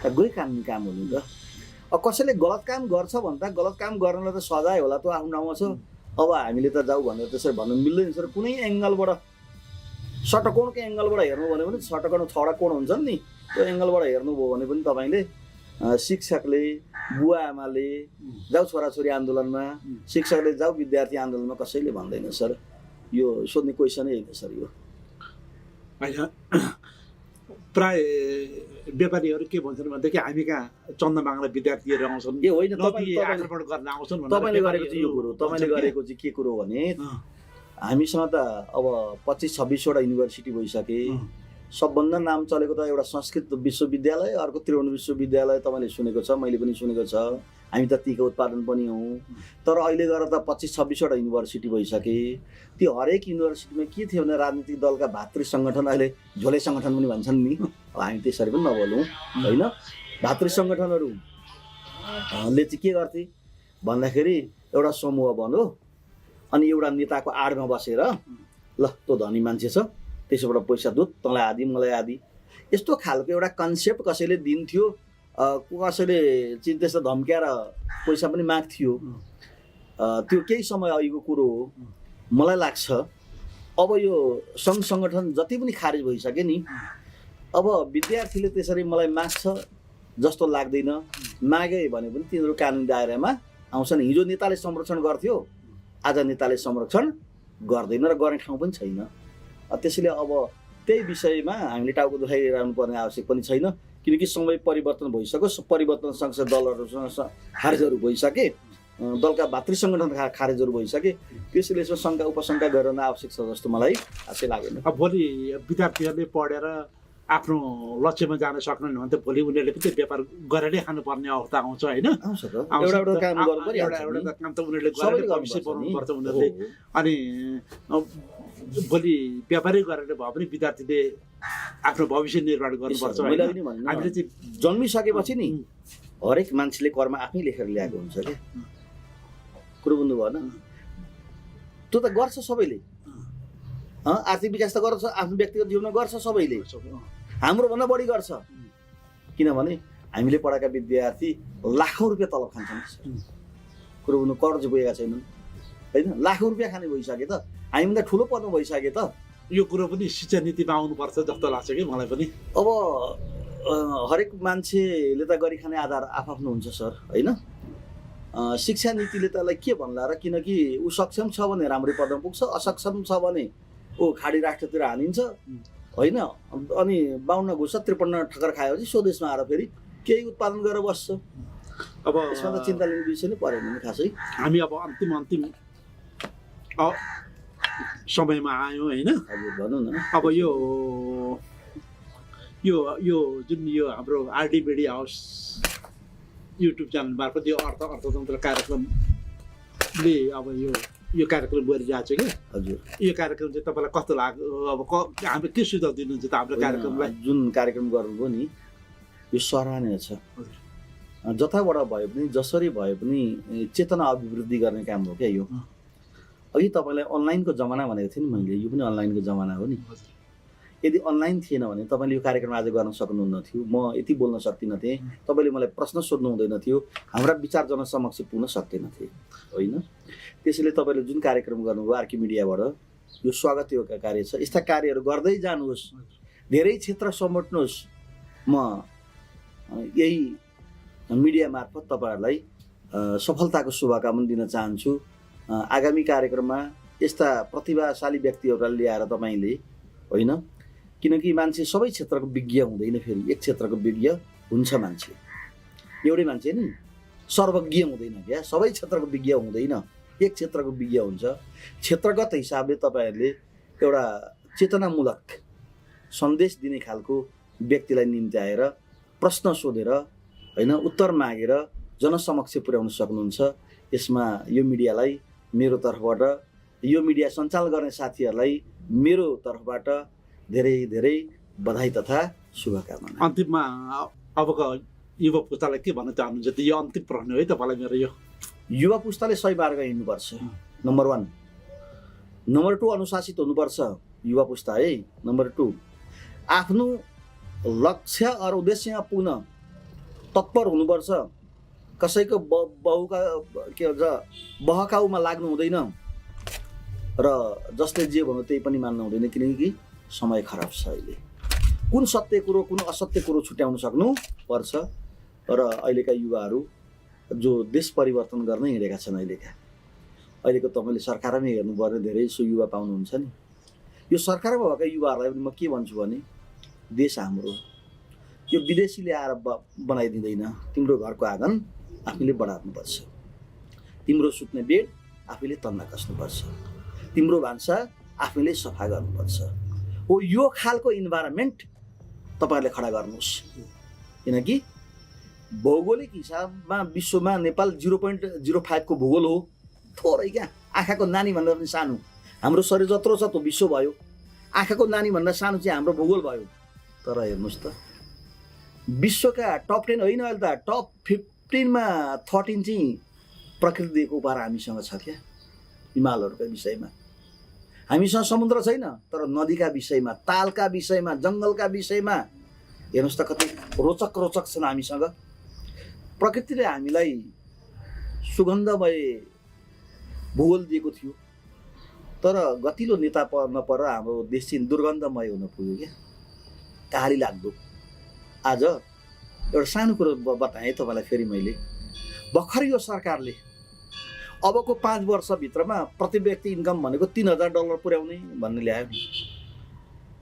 गई कानुनी काम हो नि त। अब कसैले गलत काम गर्छ भने त गलत काम गर्नलाई त सजाय होला, त्यो आफ्नो ठाउँमा छ। अब हामीले त जाऊ भनेर त्यसरी भन्नु मिल्दैन सर। कुनै एङ्गलबाट षटकोणको एङ्गलबाट हेर्नु भन्यो भने षटकोण 6वटा कोण हुन्छन् नि, त्यो एङ्गलबाट हेर्नुभयो भने पनि तपाईँले शिक्षकले, बुवा आमाले जाऊ छोराछोरी आन्दोलनमा, शिक्षकले जाऊ विद्यार्थी आन्दोलनमा, कसैले भन्दैन सर। यो सोध्ने क्वेसनै होइन सर यो। होइन, प्राय व्यापारीहरू के भन्छन् भनेदेखि हामी कहाँ चन्दा माग्न विद्यार्थीहरू आउँछन्, ए होइन आक्रमण गर्न आउँछन्। तपाईँले गरेको चाहिँ यो कुरो, तपाईँले गरेको चाहिँ के कुरो भने हामीसँग त अब 25-26वटा युनिभर्सिटी भइसके। सबभन्दा नाम चलेको त एउटा संस्कृत विश्वविद्यालय, अर्को त्रिभुवन विश्वविद्यालय, तपाईँले सुनेको छ, मैले पनि सुनेको छ। हामी त तीको उत्पादन पनि हौँ। तर अहिले गएर त 25-26वटा युनिभर्सिटी भइसके। त्यो हरेक युनिभर्सिटीमा के थियो भने राजनीतिक दलका भातृ सङ्गठन, अहिले झोले सङ्गठन पनि भन्छन् नि, अब हामी त्यसरी पनि नबोलौँ होइन। भातृ सङ्गठनहरूले चाहिँ के गर्थे भन्दाखेरि एउटा समूह बन्यो, अनि एउटा नेताको आडमा बसेर ल तँ धनी मान्छे छ, त्यसबाट पैसा दुध, तँलाई आदि मलाई आदि, यस्तो खालको एउटा कन्सेप्ट कसैले दिन्थ्यो। कसैले चाहिँ त्यस्तो धम्क्याएर पैसा पनि माग्थ्यो। त्यो केही समय अघिको कुरो हो। मलाई लाग्छ अब यो सङ्घ सङ्गठन जति पनि खारेज भइसक्यो नि, अब विद्यार्थीले त्यसरी मलाई माग्छ जस्तो लाग्दैन। मागे भने पनि तिनीहरू कानुनी दायरामा आउँछन्। हिजो नेताले संरक्षण गर्थ्यो, आज नेताले संरक्षण गर्दैन र गर्ने ठाउँ पनि छैन। त्यसैले अब त्यही विषयमा हामीले टाउको दुखाइरहनु पर्ने आवश्यक पनि छैन, किनकि समय परिवर्तन भइसक्यो। परिवर्तन सँगसँगै दलहरूसँग खारेजहरू भइसके, दलका भातृ सङ्गठन खारेजहरू भइसके। त्यसैले यसो शङ्का उपशङ्का गर्न आवश्यक छ जस्तो मलाई आशै लागेन। अब भोलि विद्यार्थीहरूले पढेर आफ्नो लक्ष्यमा जान सक्नुहुन्न भने त भोलि उनीहरूले पनि व्यापार गरेरै खानुपर्ने अवस्था आउँछ होइन। एउटा काम गर्नु पर्यो, एउटा काम त उनीहरूले गरेर भविष्य बनाउनुपर्छ उनीहरूले। अनि भोलि व्यापारै गरेर भए पनि विद्यार्थीले आफ्नो भविष्य निर्माण गर्नुपर्छ। हामीले चाहिँ जन्मिसकेपछि नि हरेक मान्छेले कर्म आफै लेखेर ल्याएको हुन्छ क्या, कुरो बुझ्नु भएन? त्यो त गर्छ सबैले, आर्थिक विकास त गर्छ, आफ्नो व्यक्तिगत जीवनमा गर्छ सबैले, हाम्रो भन्दा बढी गर्छ। किनभने हामीले पढाएका विद्यार्थी लाखौँ रुपियाँ तलब खान्छन्, कुरो बुझ्नु, करोड चाहिँ गएका छैनन् होइन, लाखौँ रुपियाँ खाने भइसके त, हामीभन्दा ठुलो पदमा भइसके त, यो कुरो पनि शिक्षा नीतिमा आउनुपर्छ जस्तो लाग्छ कि मलाई पनि। अब हरेक मान्छेले त गरी खाने आधार आफ्नो हुन्छ सर, होइन? शिक्षा नीतिले त्यसलाई के भन्ला र, किनकि ऊ सक्षम छ भने राम्रै पदमा पुग्छ, असक्षम छ भने ऊ खाडी राष्ट्रतिर हानिन्छ, होइन? अनि 52 घुस 53 ठक्कर खाएपछि स्वदेशमा आएर फेरि केही उत्पादन गरेर बस्छ। अब यसमा त चिन्ता लिने विषय नै परेन नि खासै। हामी अब अन्तिम समयमा आयौँ, होइन? हजुर भनौँ न। अब यो जुन यो हाम्रो RD media house YouTube channel मार्फत यो अर्थतन्त्र कार्यक्रमले अब यो कार्यक्रम गरिरहेको छ कि हजुर, यो कार्यक्रम चाहिँ तपाईँलाई कस्तो लाग्यो? अब हामीले के सुझाव दिनुहुन्छ त हाम्रो कार्यक्रमलाई? जुन कार्यक्रम गर्नुभयो नि यो सराहनीय छ। जताबाट भए पनि जसरी भए पनि चेतना अभिवृद्धि गर्ने काम हो क्या यो। अघि तपाईँलाई अनलाइनको जमाना भनेको थिएँ नि मैले, यो पनि अनलाइनको जमाना हो नि। यदि अनलाइन थिएन भने तपाईँले यो कार्यक्रम आज गर्न सक्नुहुन्न थियो, म यति बोल्न सक्दिनँ थिएँ, तपाईँले मलाई प्रश्न सोध्नु हुँदैन थियो, हाम्रा विचार जनसमक्ष पुग्न सक्दैन थिए, होइन? त्यसैले तपाईँले जुन कार्यक्रम गर्नुभयो आरके मिडियाबाट यो स्वागतयोग्य कार्य छ। यस्ता कार्यहरू गर्दै जानुहोस्, धेरै क्षेत्र समेट्नुहोस्। म यही मिडिया मार्फत तपाईँहरूलाई सफलताको शुभकामना दिन चाहन्छु। आगामी कार्यक्रममा यस्ता प्रतिभाशाली व्यक्तिहरूलाई ल्याएर तपाईँले, होइन? किनकि मान्छे सबै क्षेत्रको विज्ञ हुँदैन, फेरि एक क्षेत्रको विज्ञ हुन्छ मान्छे, एउटै मान्छे नि सर्वज्ञ हुँदैन क्या, सबै क्षेत्रको विज्ञ हुँदैन, एक क्षेत्रको विज्ञ हुन्छ। क्षेत्रगत हिसाबले तपाईँहरूले एउटा चेतनामूलक सन्देश दिने खालको व्यक्तिलाई निम्त्याएर प्रश्न सोधेर, होइन, उत्तर मागेर जनसमक्ष पुर्याउन सक्नुहुन्छ। यसमा यो मिडियालाई मेरो तर्फबाट, यो मिडिया सञ्चालन गर्ने साथीहरूलाई मेरो तर्फबाट धेरै धेरै बधाई तथा शुभकामना। अन्तिममा अबको युवा पुस्तालाई के भन्न चाहनुहुन्छ? त यो अन्तिम प्रश्न है तपाईँलाई मेरो। यो युवा पुस्ताले सही मार्ग हिँड्नुपर्छ, नम्बर 1। नम्बर 2 अनुशासित हुनुपर्छ युवा पुस्ता है। नम्बर 2 आफ्नो लक्ष्य और उद्देश्यमा पुग्न तत्पर हुनुपर्छ। कसैको के भन्छ बहकाउमा लाग्नु हुँदैन र जसले जे भन्यो त्यही पनि मान्नु हुँदैन, किनकि समय खराब छ अहिले। कुन सत्य कुरो कुन असत्य कुरो छुट्याउन सक्नु पर्छ। र अहिलेका युवाहरू जो देश परिवर्तन गर्न हिँडेका छन्, अहिलेको तपाईँले सरकारमै हेर्नुपर्ने धेरै सो युवा पाउनुहुन्छ नि। यो सरकारमा भएका युवाहरूलाई पनि म के भन्छु भने, देश हाम्रो, यो विदेशीले आएर बनाइदिँदैन। तिम्रो घरको आँगन आफैले बढार्नुपर्छ, तिम्रो सुत्ने बेड आफैले तन्ना कस्नुपर्छ, तिम्रो भान्सा आफैले सफा गर्नुपर्छ। हो यो खालको इन्भाइरोमेन्ट तपाईँहरूले खडा गर्नुहोस्। किनकि भौगोलिक हिसाबमा विश्वमा नेपाल 0.05 को भूगोल हो, थोरै क्या। आँखाको नानी भन्दा पनि सानो हाम्रो शरीर जत्रो छ त्यो विश्व भयो, आँखाको नानी भन्दा सानो चाहिँ हाम्रो भूगोल भयो। तर हेर्नुहोस् त विश्वका टप 10 होइन, अहिले त टप 15मा 13 चाहिँ प्रकृति दिएको उपहार हामीसँग छ क्या। हिमालहरूका विषयमा हामीसँग समुद्र छैन, तर नदीका विषयमा, तालका विषयमा, जङ्गलका विषयमा हेर्नुहोस् त कति रोचक छन् हामीसँग। प्रकृतिले हामीलाई सुगन्धमय भूगोल दिएको थियो, तर गतिलो नेता नपर हाम्रो देश चाहिँ दुर्गन्धमय हुन पुग्यो क्या, कहाली लाग्दो। आज एउटा सानो कुरो बताएँ तपाईँलाई फेरि मैले। भर्खर यो सरकारले अबको 5 वर्षभित्रमा प्रति व्यक्ति इन्कम भनेको $3000 पुर्याउने भन्ने ल्यायो नि।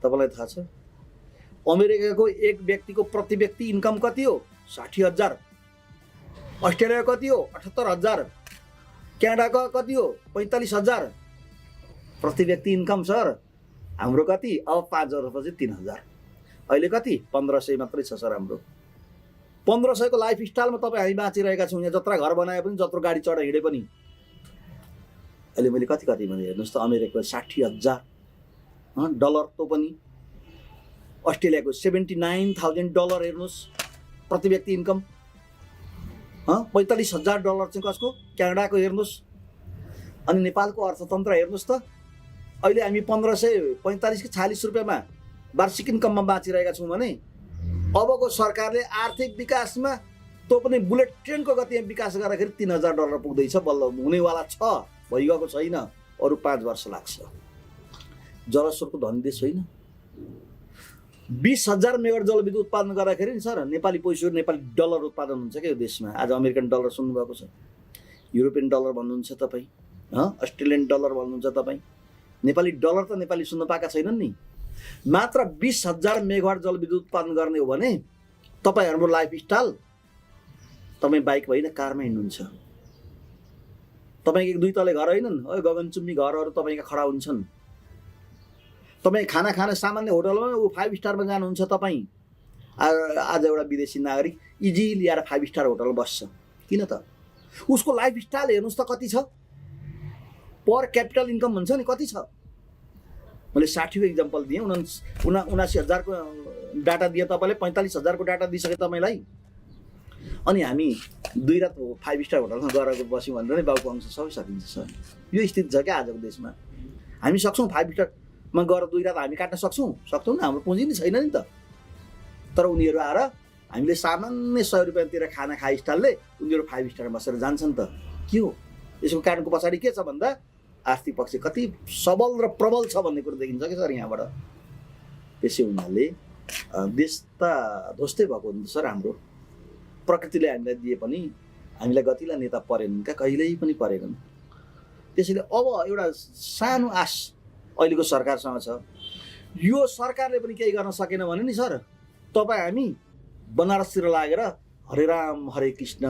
तपाईँलाई थाहा छ अमेरिकाको एक व्यक्तिको प्रति व्यक्ति इन्कम कति हो? 60,000। अस्ट्रेलियाको कति हो? 78,000। क्यानाडाको कति हो? 45,000 प्रति व्यक्ति इन्कम सर। हाम्रो कति? अब 5 वर्षपछि 3,000। अहिले कति? 1,500 मात्रै छ सर हाम्रो। 1,500 को लाइफ स्टाइलमा तपाईँ हामी बाँचिरहेका छौँ। यहाँ जत्रा घर बनाए पनि, जत्रो गाडी चढ हिँडे पनि। अहिले मैले कति भने हेर्नुहोस् त, अमेरिकाको $60,000 तो पनि, अस्ट्रेलियाको $79,000 हेर्नुहोस् प्रति व्यक्ति इन्कम। $45,000 चाहिँ कसको? क्यानाडाको हेर्नुहोस्। अनि नेपालको अर्थतन्त्र हेर्नुहोस् त, अहिले हामी 1,545 कि 46 रुपियाँमा वार्षिक इन्कममा बाँचिरहेका छौँ भने अबको सरकारले आर्थिक विकासमा त्यो पनि बुलेट ट्रेनको गतिमा विकास गर्दाखेरि $3,000 पुग्दैछ। बल्ल हुनेवाला छ, भइगएको छैन। अरू 5 वर्ष लाग्छ। जलस्रोतको धनी देश होइन। 20,000 मेगावाट जलविद्युत उत्पादन गर्दाखेरि नि सर नेपाली पैसा नेपाली डलर उत्पादन हुन्छ क्या यो देशमा। आज अमेरिकन डलर सुन्नुभएको छ, युरोपियन डलर भन्नुहुन्छ तपाईँ, अस्ट्रेलियन डलर भन्नुहुन्छ तपाईँ। नेपाली डलर त नेपाली सुन्न पाएका छैनन् नि। मात्र 20,000 मेगावाट जलविद्युत उत्पादन गर्ने हो भने तपाईँहरूको लाइफस्टाइल, तपाईँ बाइक होइन कारमा हिँड्नुहुन्छ। तपाईँको 2 तले घर होइनन्, गगनचुम्बी घरहरू तपाईँका खडा हुन्छन्। तपाईँ खाना खान सामान्य होटलमा 5 स्टारमा जानुहुन्छ तपाईँ। आज एउटा विदेशी नागरिक इजी ल्याएर 5 स्टार होटलमा बस्छ। किन त? उसको लाइफस्टाइल हेर्नुहोस् त कति छ, पर क्यापिटल इन्कम भन्छ नि कति छ। मैले 60 को इक्जाम्पल दिएँ, 79,000 को डाटा दिएँ तपाईँले, 45,000 को डाटा दिइसकेँ तपाईँलाई। अनि हामी 2 रात 5 स्टार होटलमा गएर बस्यौँ भनेर नै बाउको अंश सबै सकिन्छ सर। यो स्थिति छ क्या आजको देशमा। हामी सक्छौँ 5 स्टारमा गएर 2 रात हामी काट्न सक्छौँ न, हाम्रो पुँजी नै छैन नि त। तर उनीहरू आएर हामीले सामान्य 100 रुपियाँतिर खाना खाए स्टाइलले उनीहरू 5 स्टारमा बसेर जान्छन् त। के हो यसको कारणको पछाडि के छ भन्दा आर्थिक पक्ष कति सबल र प्रबल छ भन्ने कुरो देखिन्छ कि सर यहाँबाट। त्यसै हुनाले देश त ध्वस्तै भएको हुन्छ सर। हाम्रो प्रकृतिले हामीलाई दिए पनि हामीलाई गतिला नेता परेनन् क्या, कहिल्यै पनि परेनन्। त्यसैले अब एउटा सानो आश अहिलेको सरकारसँग छ। यो सरकारले पनि केही गर्न सकेन भने नि सर तपाईँ हामी बनारसतिर लागेर हरे राम हरे कृष्ण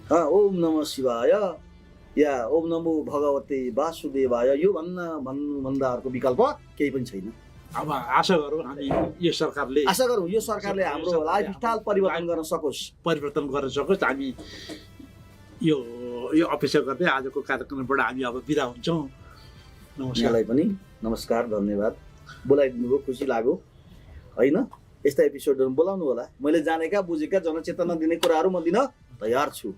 ओम नमः शिवाय या ओम नमो भगवते वासुदेवाय यो भन्नुभन्दा अर्को विकल्प केही पनि छैन। अब आशा गरौँ यो सरकारले हाम्रो लाइफस्टाइल परिवर्तन गर्न सकोस्। हामी यो अपेक्षा गर्दै आजको कार्यक्रमबाट हामी अब बिदा हुन्छौँ। नमस्कारलाई पनि नमस्कार, धन्यवाद। बोलाइदिनुभयो, खुसी लाग्यो होइन। यस्ता एपिसोडहरू बोलाउनु होला। मैले जानेका बुझेका जनचेतना दिने कुराहरू म दिन तयार छु।